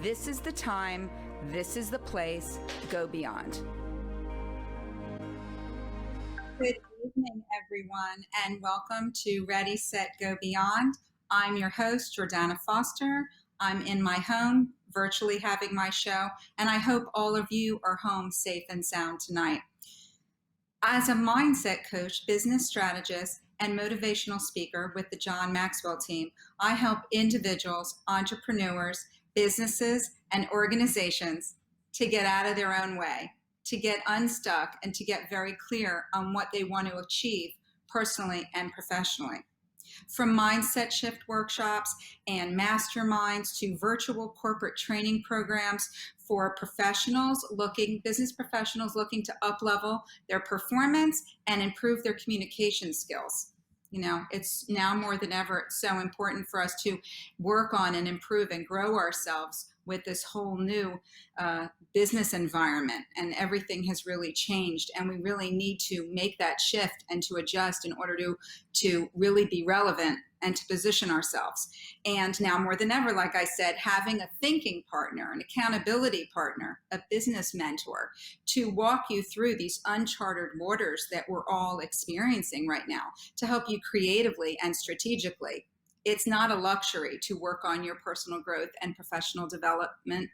This is the time, this is the place, go beyond. Good evening, everyone, and welcome to Ready, Set, Go Beyond. I'm your host, Jordana Foster. I'm in my home, virtually having my show, and I hope all of you are home safe and sound tonight. As a mindset coach, business strategist, and motivational speaker with the John Maxwell team, I help individuals, entrepreneurs, businesses, and organizations to get out of their own way, to get unstuck, and to get very clear on what they want to achieve personally and professionally. From mindset shift workshops and masterminds to virtual corporate training programs for business professionals looking to up-level their performance and improve their communication skills. You know, it's now more than ever so important for us to work on and improve and grow ourselves with this whole new business environment, and everything has really changed, and we really need to make that shift and to adjust in order to really be relevant and to position ourselves. And now more than ever, like I said, having a thinking partner, an accountability partner, a business mentor to walk you through these uncharted waters that we're all experiencing right now, to help you creatively and strategically. It's not a luxury to work on your personal growth and professional development.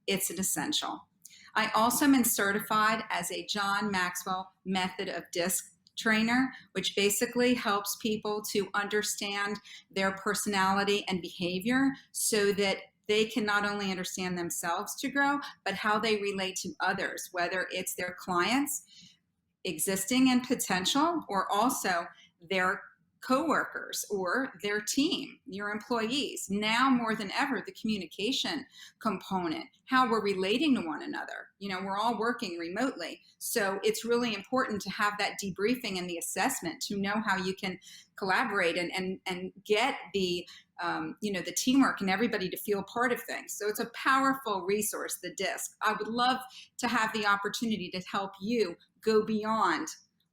It's an essential. I also am certified as a John Maxwell method of DISC trainer, which basically helps people to understand their personality and behavior so that they can not only understand themselves to grow, but how they relate to others, whether it's their clients, existing and potential, or also their coworkers or their team, your employees. Now more than ever, the communication component, how we're relating to one another. You know, we're all working remotely. So it's really important to have that debriefing and the assessment to know how you can collaborate and get the the teamwork and everybody to feel part of things. So it's a powerful resource, the DISC. I would love to have the opportunity to help you go beyond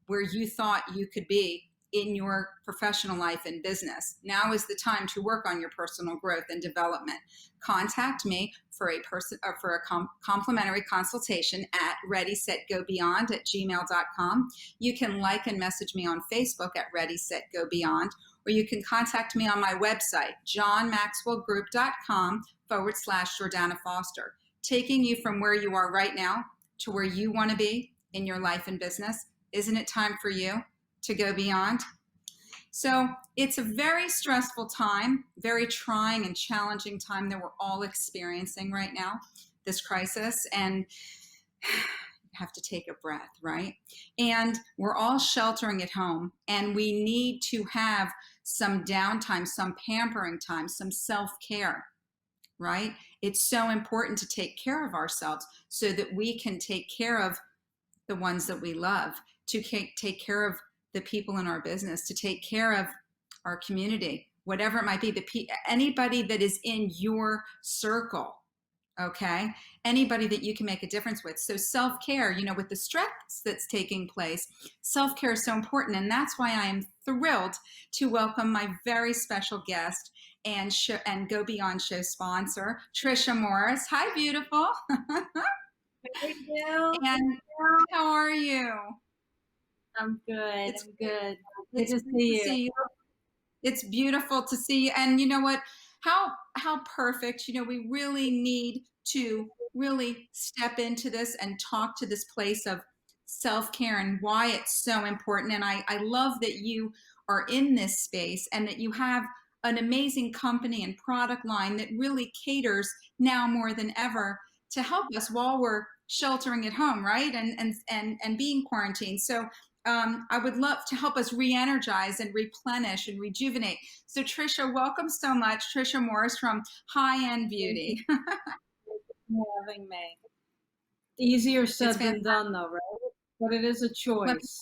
where you thought you could be in your professional life and business. Now is the time to work on your personal growth and development. Contact me for a complimentary consultation at readysetgobeyond@gmail.com. You can like and message me on Facebook at Ready, Set, Go Beyond, or you can contact me on my website, johnmaxwellgroup.com/Jordana Foster, taking you from where you are right now to where you want to be in your life and business. Isn't it time for you to go beyond? So it's a very stressful time, very trying and challenging time that we're all experiencing right now, this crisis, and you have to take a breath, right? And we're all sheltering at home, and we need to have some downtime, some pampering time, some self-care, right? It's so important to take care of ourselves so that we can take care of the ones that we love, to take care of the people in our business, to take care of our community, whatever it might be, anybody that is in your circle, okay? Anybody that you can make a difference with. So self-care, you know, with the stress that's taking place, self-care is so important. And that's why I am thrilled to welcome my very special guest and Go Beyond show sponsor, Tricia Morris. Hi, beautiful. Thank you. And how are you? I'm good. I'm good. Good to see you. It's beautiful to see you. And you know what? How perfect. You know, we really need to really step into this and talk to this place of self-care and why it's so important. And I love that you are in this space and that you have an amazing company and product line that really caters now more than ever to help us while we're sheltering at home, right? And being quarantined. So I would love to help us re-energize and replenish and rejuvenate. So Tricia, welcome so much. Tricia Morris from High End Beauty. Thank you for having me. Easier said than done though, right? But it is a choice.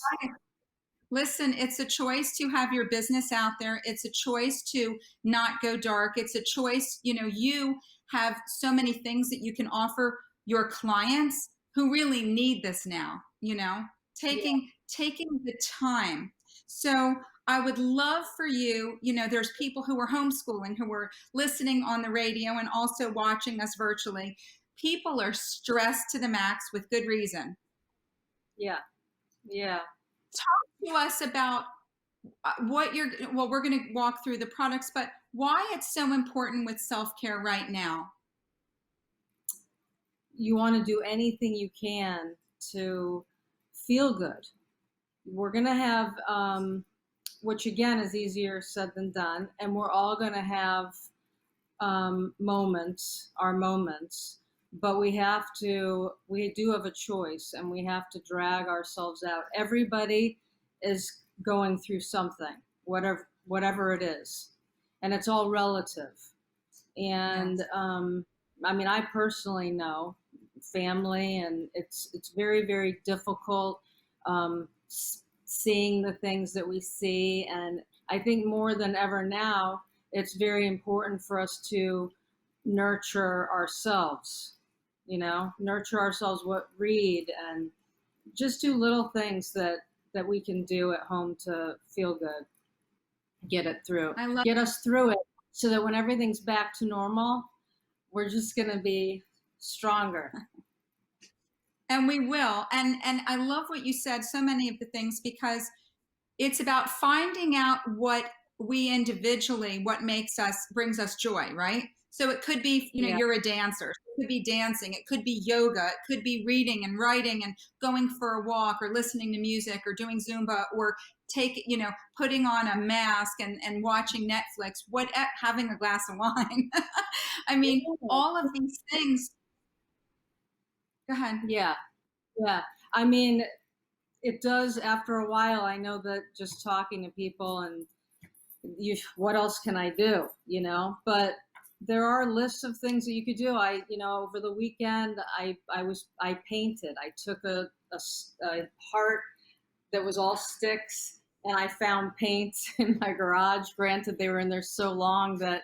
Listen, it's a choice to have your business out there. It's a choice to not go dark. It's a choice, you know, you have so many things that you can offer your clients who really need this now, you know, taking the time. So I would love for you, there's people who are homeschooling, who are listening on the radio and also watching us virtually. People are stressed to the max with good reason. Yeah. Yeah. Talk to us about well, we're going to walk through the products, but why it's so important with self-care right now. You want to do anything you can to feel good. We're going to have, which again is easier said than done, and we're all going to have our moments, but we do have a choice, and we have to drag ourselves out. Everybody is going through something, whatever it is, and it's all relative. And Yes. I mean, I personally know family, and it's very, very difficult seeing the things that we see. And I think more than ever now, it's very important for us to nurture ourselves. Nurture ourselves. Read and just do little things that we can do at home to feel good, I love get us through it, so that when everything's back to normal, we're just going to be stronger. And we will. And I love what you said, so many of the things, because it's about finding out what brings us joy, right? So it could be, Yeah. you're a dancer. It could be dancing. It could be yoga. It could be reading and writing and going for a walk or listening to music or doing Zumba or putting on a mask and watching Netflix, having a glass of wine. I mean, all of these things. Go ahead. Yeah. Yeah. I mean, it does after a while. I know that just talking to people, and what else can I do? But there are lists of things that you could do. Over the weekend, I painted. I took a heart that was all sticks, and I found paint in my garage. Granted, they were in there so long that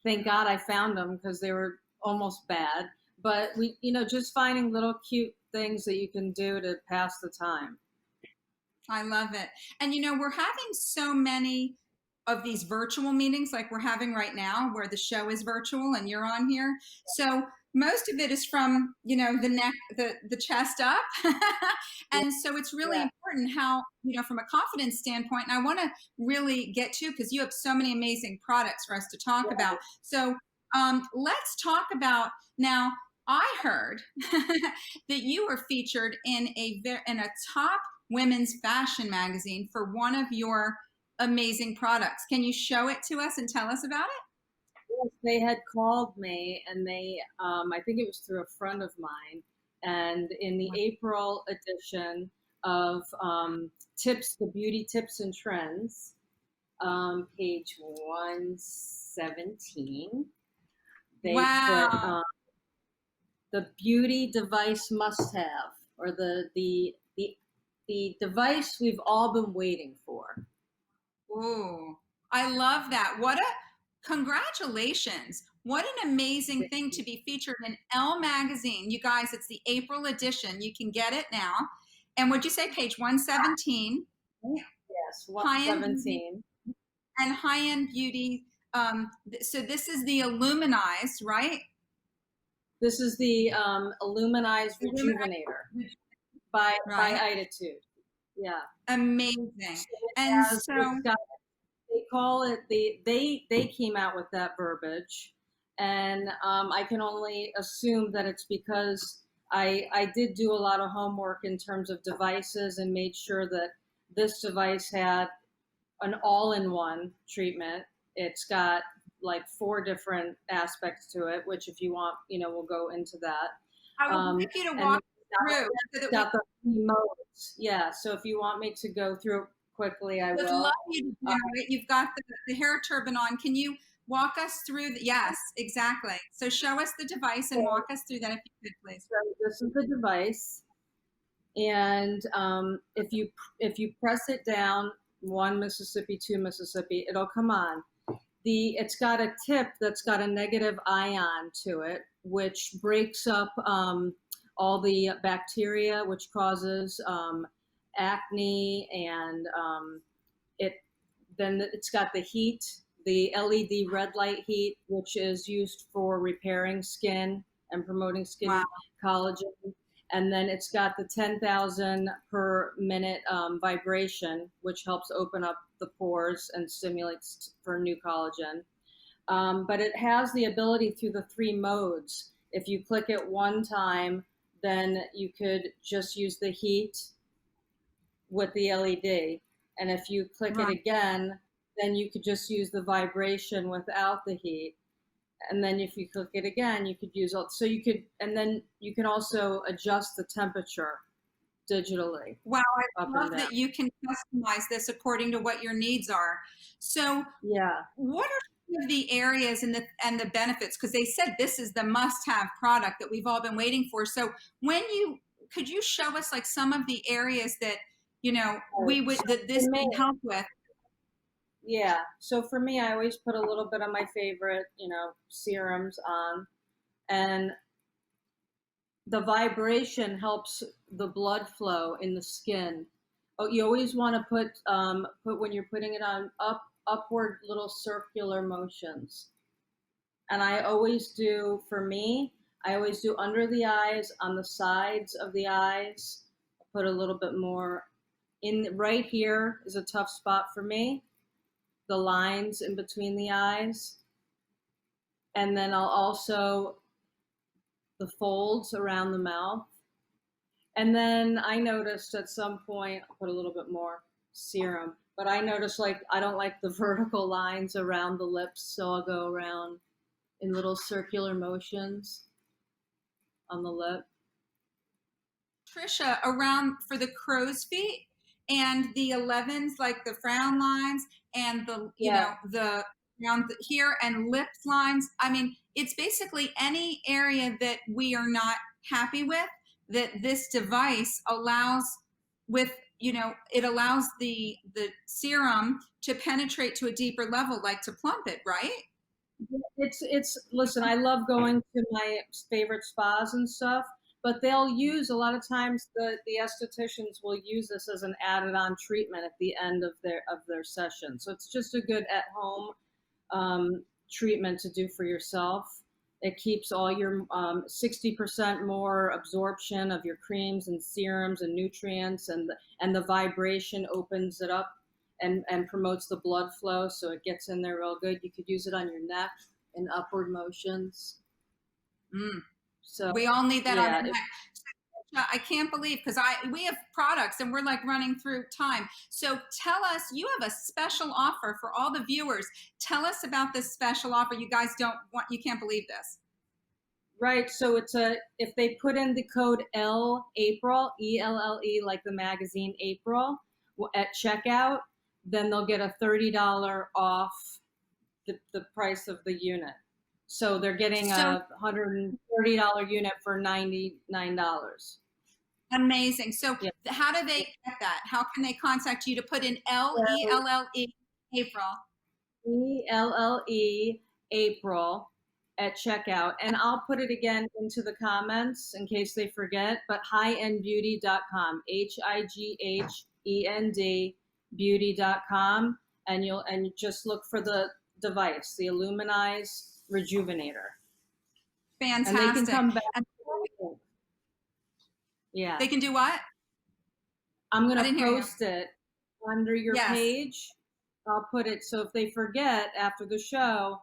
thank God I found them, because they were almost bad. But just finding little cute things that you can do to pass the time. I love it. And we're having so many of these virtual meetings like we're having right now, where the show is virtual and you're on here. So most of it is from, the neck, the chest up. Yeah. And so it's really Yeah. important how, from a confidence standpoint, and I want to really get to, because you have so many amazing products for us to talk about. So let's talk about now. I heard that you were featured in a top women's fashion magazine for one of your amazing products. Can you show it to us and tell us about it? Yes, they had called me, and I think it was through a friend of mine, and in the April edition of the beauty tips and trends, page 117, they put Wow. the beauty device must have, or the device we've all been waiting for. Ooh, I love that. Congratulations. What an amazing thing to be featured in Elle magazine. You guys, it's the April edition. You can get it now. And would you say page 117? Yes, High-end beauty 117. and high-end beauty. So this is the Illuminized, right? This is the Illuminized Rejuvenator by Right. Iditude. Yeah. Amazing. So And so they call it they came out with that verbiage, and I can only assume that it's because I did do a lot of homework in terms of devices, and made sure that this device had an all-in-one treatment. It's got like 4 different aspects to it, which if you want, we'll go into that. I would like you to walk through so that Got the 3 modes. Yeah, so if you want me to go through it quickly, I we would will. love you to do it. You've got the hair turban on. Can you walk us through yes, exactly. So show us the device and walk us through that if you could, please. So this is the device, and if you press it down, 1 Mississippi, 2 Mississippi, it'll come on. It's got a tip that's got a negative ion to it, which breaks up all the bacteria, which causes acne, and then it's got the heat, the LED red light heat, which is used for repairing skin and promoting Wow. skin collagen. And then it's got the 10,000 per minute vibration, which helps open up the pores and stimulates for new collagen. But it has the ability through the 3 modes. If you click it one time, then you could just use the heat with the LED. And if you click it Right. again, then you could just use the vibration without the heat. And then if you click it again, you could use so you could, and then you can also adjust the temperature digitally Wow, up I and love down. that you can customize this according to what your needs are. So, Yeah. what are some of the areas and the benefits? Because they said this is the must-have product that we've all been waiting for. So, when you could you show us like some of the areas that we would So that for this me, can help with? yeah. So for me, I always put a little bit of my favorite, serums on, and the vibration helps the blood flow in the skin. Oh, you always want to put when you're putting it on upward little circular motions. And I always do for me. I always do under the eyes, on the sides of the eyes. Put a little bit more in right here is a tough spot for me. The lines in between the eyes, and then I'll also the folds around the mouth. And then I noticed at some point, I'll put a little bit more serum, but I noticed like I don't like the vertical lines around the lips, so I'll go around in little circular motions on the lip. Tricia, around for the crow's feet and the 11s, like the frown lines and the, Yeah, the around here and lips lines. I mean, it's basically any area that we are not happy with that this device allows with, it allows the serum to penetrate to a deeper level, like to plump it, right? it's listen, I love going to my favorite spas and stuff, but they'll use a lot of times the estheticians will use this as an added on treatment at the end of their session. So it's just a good at home treatment to do for yourself. It keeps all your 60% more absorption of your creams and serums and nutrients, and the vibration opens it up and promotes the blood flow, so it gets in there real good. You could use it on your neck in upward motions. Mm. So We all need that on yeah, the neck. I can't believe because we have products and we're like running through time. So tell us, you have a special offer for all the viewers. Tell us about this special offer. You guys you can't believe this. right. So it's if they put in the code L April ELLE like the magazine April at checkout, then they'll get a $30 off the price of the unit. So they're getting So a $130 unit for $99. amazing. So Yeah. how do they get that? How can they contact you to put in LELLE April? ELLE April at checkout. And I'll put it again into the comments in case they forget, but highendbeauty.com, HIGHEND beauty.com. And you just look for the device, the Illuminize Rejuvenator. And they can Fantastic. come back. And Yeah. they can do what? I'm going I to didn't hear you. post it under your Yes. page. I'll put it so if they forget after the show,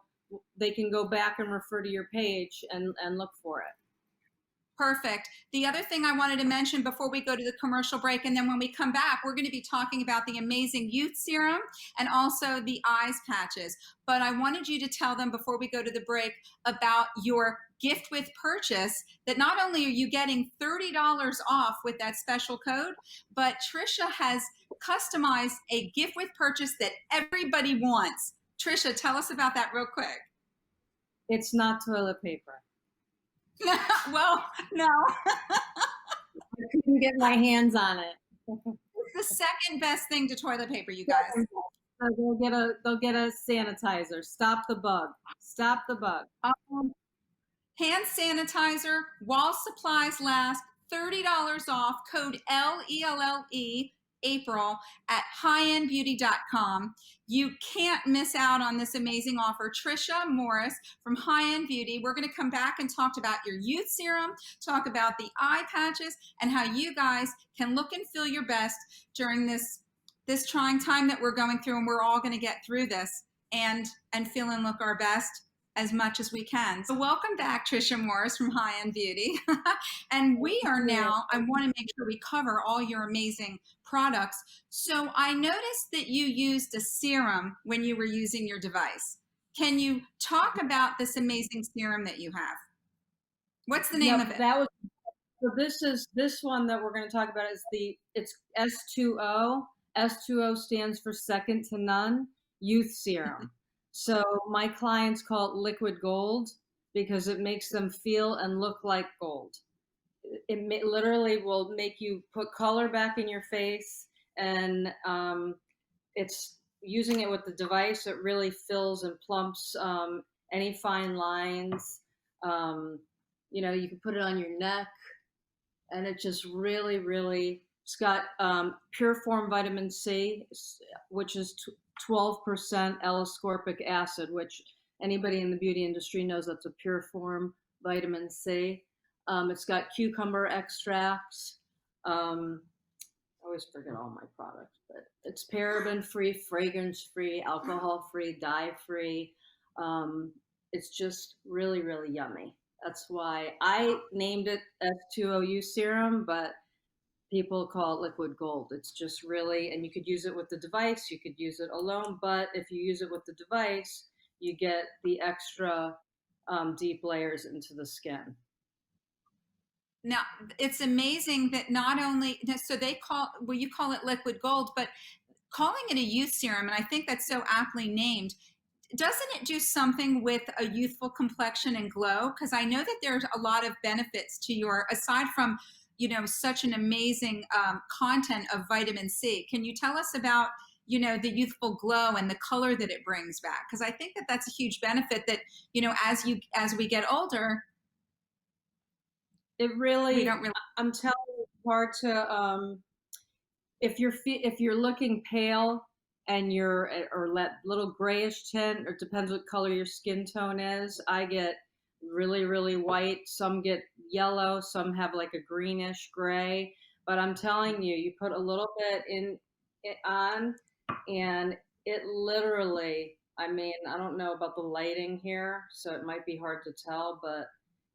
they can go back and refer to your page and look for it. Perfect. The other thing I wanted to mention before we go to the commercial break, and then when we come back, we're going to be talking about the amazing youth serum and also the eyes patches. But I wanted you to tell them before we go to the break about your gift with purchase, that not only are you getting $30 off with that special code, but Tricia has customized a gift with purchase that everybody wants. Tricia, tell us about that real quick. It's not toilet paper. Well, no. I couldn't get my hands on it. It's the second best thing to toilet paper, you guys. So they'll get a sanitizer. Stop the bug. Stop the bug. Hand sanitizer, while supplies last, $30 off, code LELLE April at highendbeauty.com. You can't miss out on this amazing offer. Tricia Morris from High End Beauty. We're going to come back and talk about your youth serum, talk about the eye patches, and how you guys can look and feel your best during this trying time that we're going through, and we're all going to get through this and feel and look our best as much as we can. So welcome back, Tricia Morris from High End Beauty. And we are now, I want to make sure we cover all your amazing products. So I noticed that you used a serum when you were using your device. Can you talk about this amazing serum that you have? What's the name of it? That was so. This one that we're going to talk about is it's S2O. S2O stands for second to none youth serum. So my clients call it liquid gold because it makes them feel and look like gold. It literally will make you put color back in your face, and it's using it with the device. It really fills and plumps any fine lines. You can put it on your neck, and it just really, really, it's got pure form vitamin C, which is 12% L-ascorbic acid, which anybody in the beauty industry knows that's a pure form vitamin C. It's got cucumber extracts. I always forget all my products, but it's paraben-free, fragrance-free, alcohol-free, dye-free. It's just really, really yummy. That's why I named it S2OU serum, but people call it liquid gold. It's just really, and you could use it with the device, you could use it alone, but if you use it with the device, you get the extra deep layers into the skin. Now, it's amazing that not only, so you call it liquid gold, but calling it a youth serum, and I think that's so aptly named, doesn't it do something with a youthful complexion and glow? Because I know that there's a lot of benefits to aside from, such an amazing content of vitamin C. Can you tell us about, the youthful glow and the color that it brings back? Because I think that that's a huge benefit that, as we get older, it really, we don't really. I'm telling you, it's hard to, if you're looking pale and or that little grayish tint, or it depends what color your skin tone is. I get really, really white. Some get yellow. Some have like a greenish gray. But I'm telling you, you put a little bit on, and it literally, I don't know about the lighting here, so it might be hard to tell, but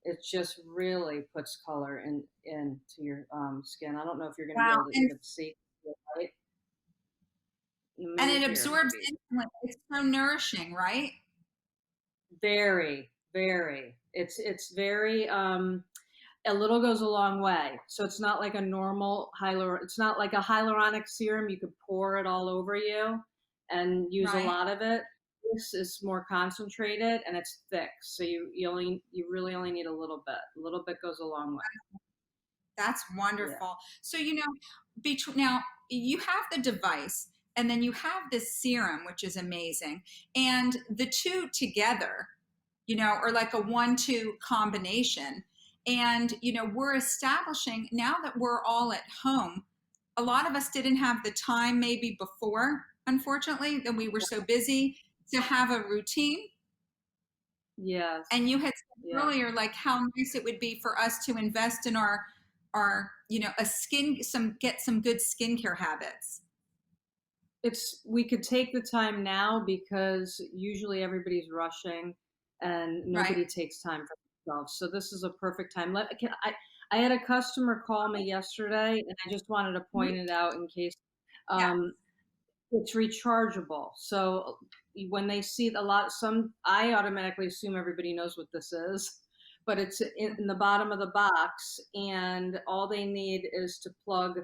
it just really puts color into your skin. I don't know if you're going to be able to even see the light. And it absorbs insulin. It's so nourishing, right? Very, very. It's very a little goes a long way. So it's not like a normal it's not like a hyaluronic serum you could pour it all over you and use a lot of it. This is more concentrated and it's thick. So you really only need a little bit. A little bit goes a long way. That's wonderful. Yeah. So now you have the device, and then you have this serum, which is amazing. And the two together, are like a 1-2 combination. And, we're establishing, now that we're all at home, a lot of us didn't have the time maybe before, unfortunately, that we were so busy to have a routine. Yes. And you had said earlier, like how nice it would be for us to invest in our get some good skincare habits. We could take the time now because usually everybody's rushing and nobody takes time for themselves. So this is a perfect time. I had a customer call me yesterday, and I just wanted to point it out in case it's rechargeable. So when they see I automatically assume everybody knows what this is, but it's in the bottom of the box, and all they need is to plug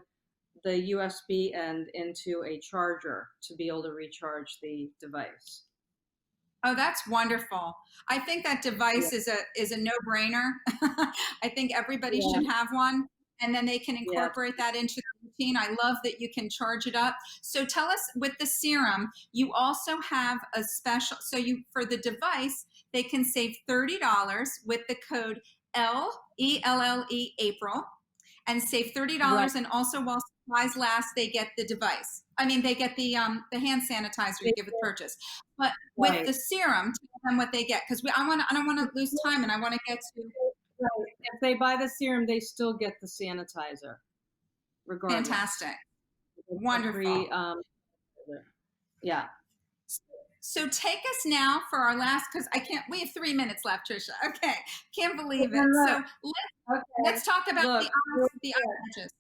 the USB end into a charger to be able to recharge the device. Oh, that's wonderful. I think that device is a no-brainer. I think everybody should have one, and then they can incorporate that into the routine. I love that you can charge it up. So tell us, with the serum, you also have a special, for the device, they can save $30 with the code ELLE April, and save $30. And also, while supplies last, they get the device. I mean, they get the hand sanitizer you give with purchase. But with Right. the serum, tell them what they get because I don't want to lose time, and I want to get to Right. If they buy the serum, they still get the sanitizer, regardless. fantastic, It's a wonderful. free, yeah. So take us now for our last because I can't. We have 3 minutes left, Tricia. Okay, can't believe it. And So look, okay, let's talk about look, the eye patches.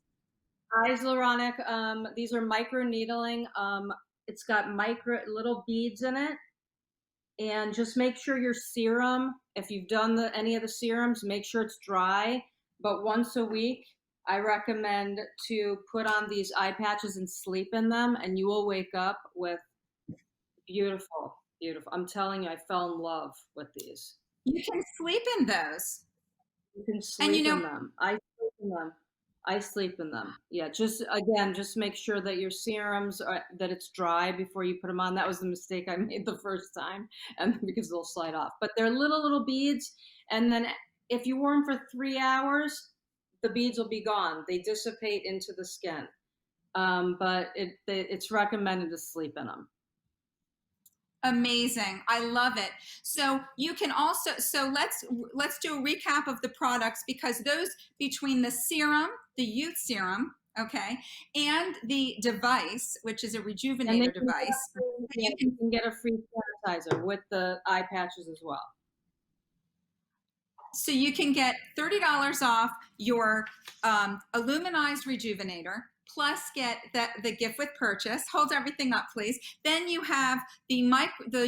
Hyaluronic, these are micro needling. It's got micro little beads in it. And just make sure your serum, if you've done any of the serums, make sure it's dry. But once a week, I recommend to put on these eye patches and sleep in them, and you will wake up with beautiful, beautiful. I'm telling you, I fell in love with these. You can sleep in those, You can and sleep in them. I sleep in them. I sleep in them. Yeah, just again, just make sure that your serums are that it's dry before you put them on. That was the mistake I made the first time, and because they'll slide off. But they're little beads, and then if you wear them for 3 hours, the beads will be gone. They dissipate into the skin. But it's recommended to sleep in them. amazing. I love it. So you can also let's do a recap of the products because those between the serum, the youth serum, okay, and the device, which is a And rejuvenator device, yeah, you you can can get a free sanitizer with the eye patches as well. so you can get $30 off your aluminized rejuvenator plus get the gift with purchase. Hold everything up, please. Then you have the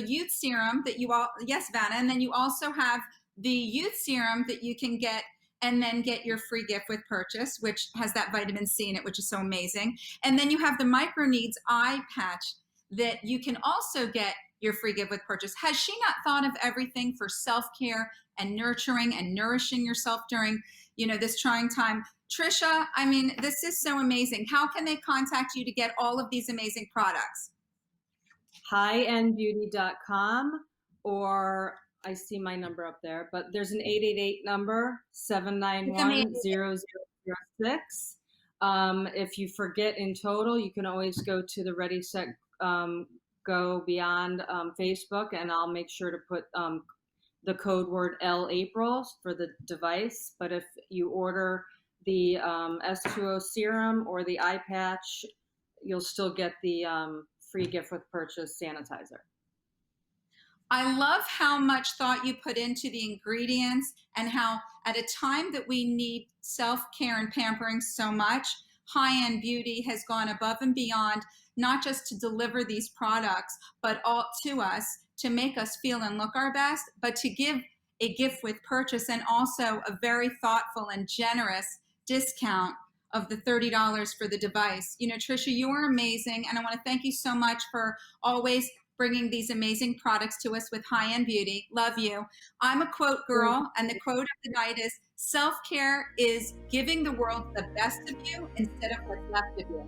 youth serum that you all, yes, Vanna, and then you also have the youth serum that you can get and then get your free gift with purchase, which has that vitamin C in it, which is so amazing. And then you have the micro needs eye patch that you can also get your free gift with purchase. Has she not thought of everything for self-care and nurturing and nourishing yourself during, this trying time? Tricia, I mean, this is so amazing. How can they contact you to get all of these amazing products? highendbeauty.com, or I see my number up there, but there's an 888 number, It's 791-0006. If you forget in total, you can always go to the Ready Set Go Beyond Facebook, and I'll make sure to put the code word L April for the device. But if you order the S2O serum or the eye patch, you'll still get the free gift with purchase sanitizer. I love how much thought you put into the ingredients and how at a time that we need self-care and pampering so much, high-end beauty has gone above and beyond, not just to deliver these products, but all to us to make us feel and look our best, but to give a gift with purchase and also a very thoughtful and generous discount of the $30 for the device. Tricia, you are amazing, and I want to thank you so much for always bringing these amazing products to us with high-end beauty. Love you. I'm a quote girl, and the quote of the night is, self-care is giving the world the best of you instead of what's left of you.